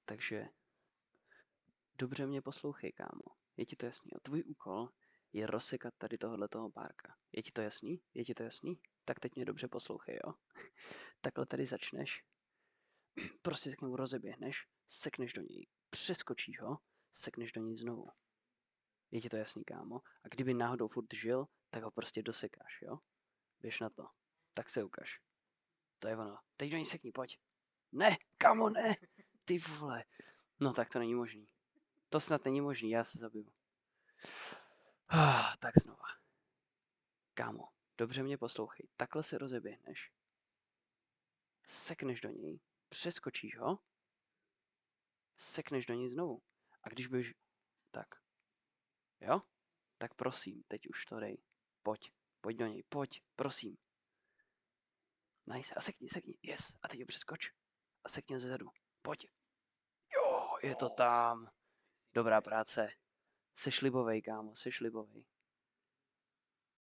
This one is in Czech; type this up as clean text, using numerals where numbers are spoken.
Takže dobře mě poslouchej, kámo. Je ti to jasný? A tvůj úkol je rozsekat tady tohohletoho párka. Je ti to jasný? Je ti to jasný? Tak teď mě dobře poslouchej, jo? Takhle tady začneš, prostě se k němu rozeběhneš, sekneš do něj, přeskočíš ho, sekneš do něj znovu. Je ti to jasný, kámo? A kdyby náhodou furt žil, tak ho prostě dosekáš, jo? Běž na to. Tak se ukaž. To je ono. Teď do něj sekni, pojď. Ne, kámo, ne! Ty vole. No tak to není možný. To snad není možný, já se zabiju. Tak znova. Kámo, dobře mě poslouchej. Takhle se rozeběhneš. Sekneš do něj. Přeskočíš ho. Sekneš do něj znovu. A když budeš... Tak. Jo? Tak prosím, teď už to dej. Pojď. Pojď do něj. Pojď. Prosím. Nice. A sekni. Yes. A teď ho přeskoč. A sekni ho zezadu. Pojď. Jo, je to tam. Dobrá práce. Seš libovej, kámo. Seš libovej.